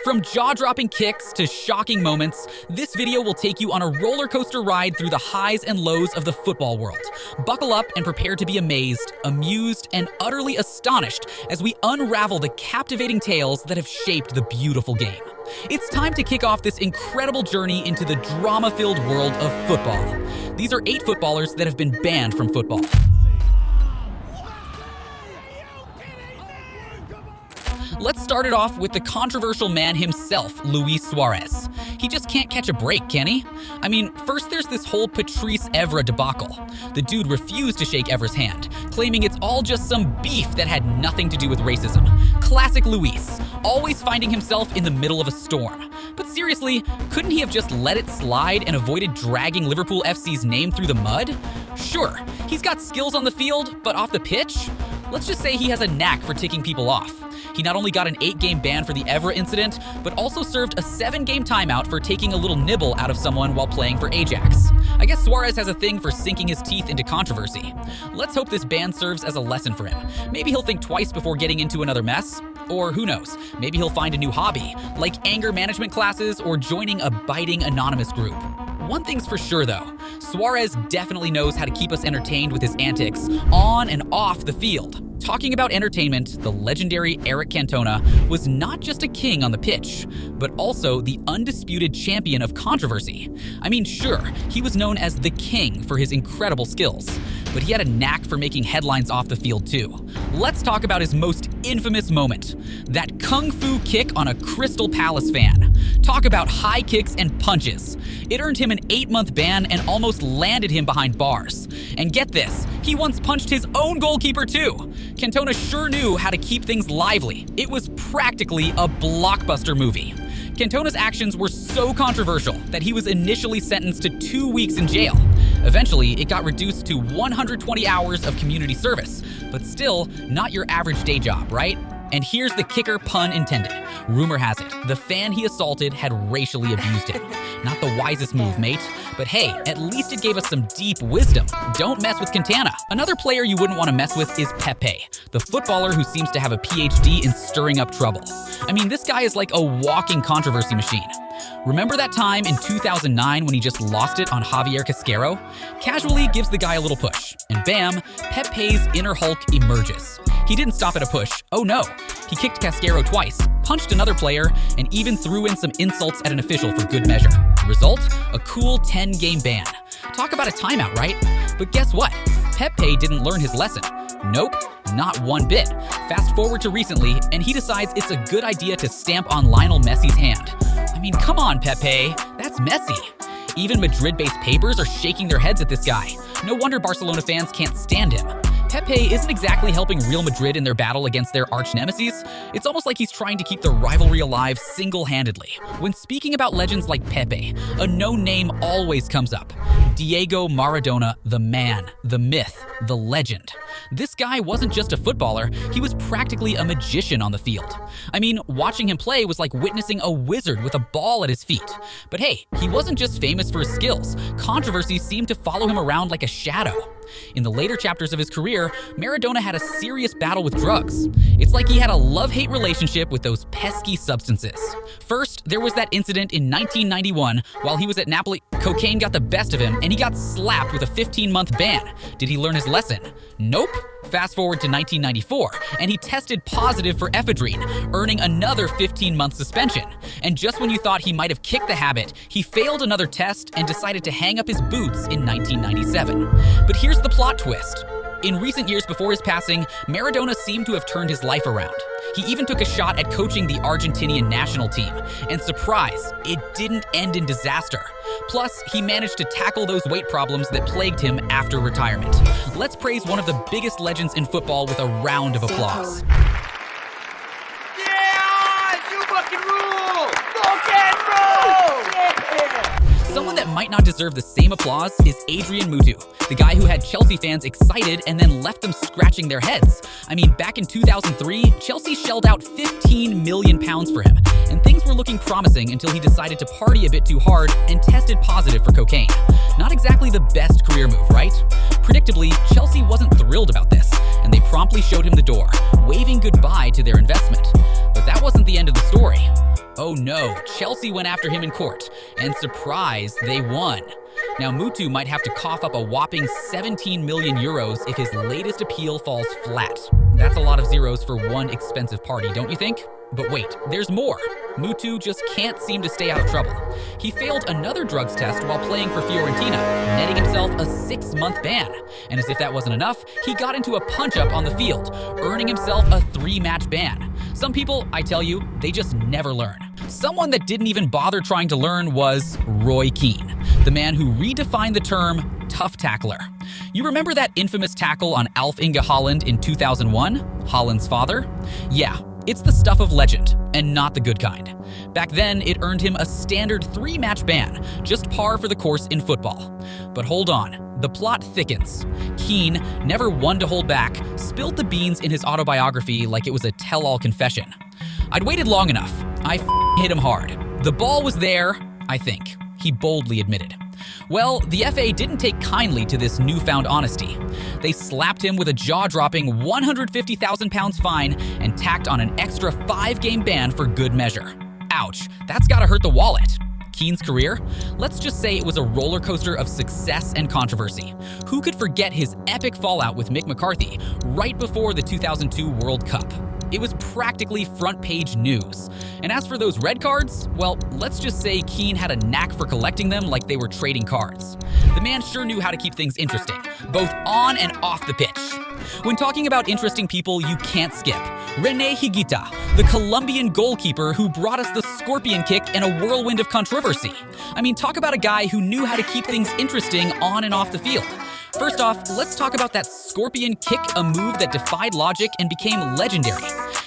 From jaw-dropping kicks to shocking moments, this video will take you on a roller coaster ride through the highs and lows of the football world. Buckle up and prepare to be amazed, amused, and utterly astonished as we unravel the captivating tales that have shaped the beautiful game. It's time to kick off this incredible journey into the drama-filled world of football. These are 8 footballers that have been banned from football. Let's start it off with the controversial man himself, Luis Suarez. He just can't catch a break, can he? I mean, first there's this whole Patrice Evra debacle. The dude refused to shake Evra's hand, claiming it's all just some beef that had nothing to do with racism. Classic Luis, always finding himself in the middle of a storm. But seriously, couldn't he have just let it slide and avoided dragging Liverpool FC's name through the mud? Sure, he's got skills on the field, but off the pitch? Let's just say he has a knack for ticking people off. He not only got an 8-game ban for the Evra incident, but also served a 7-game timeout for taking a little nibble out of someone while playing for Ajax. I guess Suarez has a thing for sinking his teeth into controversy. Let's hope this ban serves as a lesson for him. Maybe he'll think twice before getting into another mess. Or who knows, maybe he'll find a new hobby, like anger management classes or joining a biting anonymous group. One thing's for sure though, Suarez definitely knows how to keep us entertained with his antics on and off the field. Talking about entertainment, the legendary Eric Cantona was not just a king on the pitch, but also the undisputed champion of controversy. I mean, sure, he was known as the king for his incredible skills, but he had a knack for making headlines off the field too. Let's talk about his most infamous moment, that kung fu kick on a Crystal Palace fan. Talk about high kicks and punches. It earned him an 8-month ban and almost landed him behind bars. And get this, he once punched his own goalkeeper too. Cantona sure knew how to keep things lively. It was practically a blockbuster movie. Cantona's actions were so controversial that he was initially sentenced to 2 weeks in jail. Eventually, it got reduced to 120 hours of community service, but still not your average day job, right? And here's the kicker, pun intended. Rumor has it, the fan he assaulted had racially abused him. Not the wisest move, mate. But hey, at least it gave us some deep wisdom. Don't mess with Cantona. Another player you wouldn't want to mess with is Pepe, the footballer who seems to have a PhD in stirring up trouble. I mean, this guy is like a walking controversy machine. Remember that time in 2009 when he just lost it on Javier Casquero? Casually gives the guy a little push, and bam, Pepe's inner Hulk emerges. He didn't stop at a push, oh no. He kicked Casquero twice, punched another player, and even threw in some insults at an official for good measure. Result? A cool 10-game ban. Talk about a timeout, right? But guess what? Pepe didn't learn his lesson. Nope, not one bit. Fast forward to recently, and he decides it's a good idea to stamp on Lionel Messi's hand. I mean, come on, Pepe, that's messy. Even Madrid-based papers are shaking their heads at this guy. No wonder Barcelona fans can't stand him. Pepe isn't exactly helping Real Madrid in their battle against their arch-nemesis. It's almost like he's trying to keep the rivalry alive single-handedly. When speaking about legends like Pepe, a known name always comes up. Diego Maradona, the man, the myth, the legend. This guy wasn't just a footballer, he was practically a magician on the field. I mean, watching him play was like witnessing a wizard with a ball at his feet. But hey, he wasn't just famous for his skills. Controversy seemed to follow him around like a shadow. In the later chapters of his career, Maradona had a serious battle with drugs. It's like he had a love-hate relationship with those pesky substances. First, there was that incident in 1991 while he was at Napoli. Cocaine got the best of him and he got slapped with a 15-month ban. Did he learn his lesson? Nope. Fast forward to 1994, and he tested positive for ephedrine, earning another 15-month suspension. And just when you thought he might have kicked the habit, he failed another test and decided to hang up his boots in 1997. But here's the plot twist. In recent years before his passing, Maradona seemed to have turned his life around. He even took a shot at coaching the Argentinian national team. And surprise, it didn't end in disaster. Plus, he managed to tackle those weight problems that plagued him after retirement. Let's praise one of the biggest legends in football with a round of applause. Yeah! You fucking rule! Fucking rule! Yeah! Someone that might not deserve the same applause is Adrian Mutu, the guy who had Chelsea fans excited and then left them scratching their heads. I mean, back in 2003, Chelsea shelled out £15 million for him, and things were looking promising until he decided to party a bit too hard and tested positive for cocaine. Not exactly the best career move, right? Predictably, Chelsea wasn't thrilled about this, and they promptly showed him the door, waving goodbye to their investment. But that wasn't the end of the story. Oh no, Chelsea went after him in court, and surprise, they won. Now Mutu might have to cough up a whopping 17 million euros if his latest appeal falls flat. That's a lot of zeros for one expensive party, don't you think? But wait, there's more. Mutu just can't seem to stay out of trouble. He failed another drugs test while playing for Fiorentina, netting himself a 6-month ban. And as if that wasn't enough, he got into a punch-up on the field, earning himself a 3-match ban. Some people, I tell you, they just never learn. Someone that didn't even bother trying to learn was Roy Keane, the man who redefined the term tough tackler. You remember that infamous tackle on Alf Inge Haaland in 2001, Haaland's father? Yeah, it's the stuff of legend, and not the good kind. Back then, it earned him a standard 3-match ban, just par for the course in football. But hold on, the plot thickens. Keane, never one to hold back, spilled the beans in his autobiography like it was a tell-all confession. I'd waited long enough. I hit him hard. The ball was there, I think, he boldly admitted. Well, the FA didn't take kindly to this newfound honesty. They slapped him with a jaw-dropping £150,000 fine and tacked on an extra 5-game ban for good measure. Ouch, that's gotta hurt the wallet. Keane's career? Let's just say it was a roller coaster of success and controversy. Who could forget his epic fallout with Mick McCarthy right before the 2002 World Cup? It was practically front-page news. And as for those red cards, well, let's just say Keane had a knack for collecting them like they were trading cards. The man sure knew how to keep things interesting, both on and off the pitch. When talking about interesting people you can't skip, Rene Hig, the Colombian goalkeeper who brought us the scorpion kick and a whirlwind of controversy. I mean, talk about a guy who knew how to keep things interesting on and off the field. First off, let's talk about that scorpion kick, a move that defied logic and became legendary.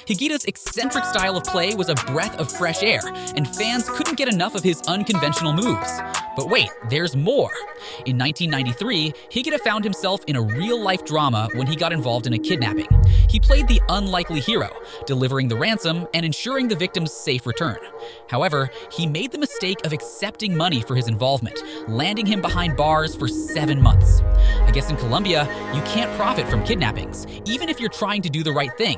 Higuita's eccentric style of play was a breath of fresh air, and fans couldn't get enough of his unconventional moves. But wait, there's more. In 1993, Higuita found himself in a real-life drama when he got involved in a kidnapping. He played the unlikely hero, delivering the ransom and ensuring the victim's safe return. However, he made the mistake of accepting money for his involvement, landing him behind bars for 7 months. I guess in Colombia, you can't profit from kidnappings, even if you're trying to do the right thing.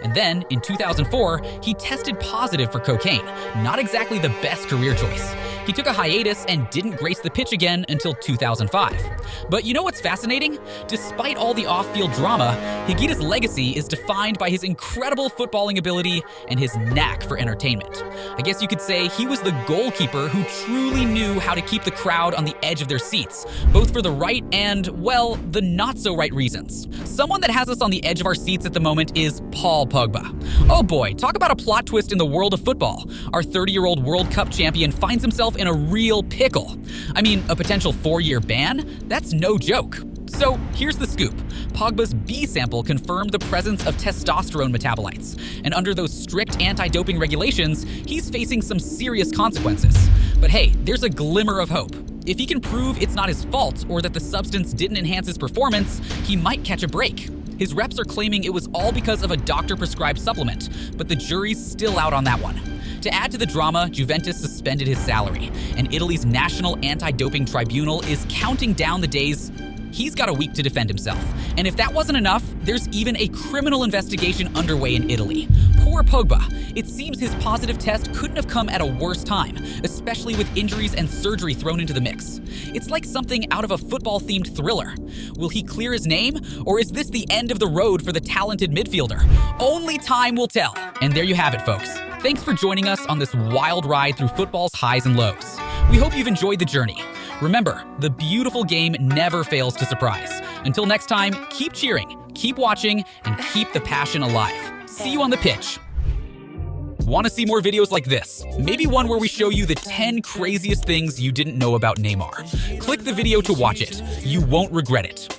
And then, in 2004, he tested positive for cocaine, not exactly the best career choice. He took a hiatus and didn't grace the pitch again until 2005. But you know what's fascinating? Despite all the off-field drama, Higuita's legacy is defined by his incredible footballing ability and his knack for entertainment. I guess you could say he was the goalkeeper who truly knew how to keep the crowd on the edge of their seats, both for the right and, well, the not-so-right reasons. Someone that has us on the edge of our seats at the moment is Paul Pogba. Oh boy, talk about a plot twist in the world of football. Our 30-year-old World Cup champion finds himself in a real pickle. I mean, a potential 4-year ban? That's no joke. So here's the scoop. Pogba's B sample confirmed the presence of testosterone metabolites, and under those strict anti-doping regulations, he's facing some serious consequences. But hey, there's a glimmer of hope. If he can prove it's not his fault or that the substance didn't enhance his performance, he might catch a break. His reps are claiming it was all because of a doctor-prescribed supplement, but the jury's still out on that one. To add to the drama, Juventus suspended his salary, and Italy's National Anti-Doping Tribunal is counting down the days. He's got a week to defend himself. And if that wasn't enough, there's even a criminal investigation underway in Italy. Poor Pogba. It seems his positive test couldn't have come at a worse time, especially with injuries and surgery thrown into the mix. It's like something out of a football-themed thriller. Will he clear his name, or is this the end of the road for the talented midfielder? Only time will tell. And there you have it, folks. Thanks for joining us on this wild ride through football's highs and lows. We hope you've enjoyed the journey. Remember, the beautiful game never fails to surprise. Until next time, keep cheering, keep watching, and keep the passion alive. See you on the pitch. Want to see more videos like this? Maybe one where we show you the 10 craziest things you didn't know about Neymar. Click the video to watch it. You won't regret it.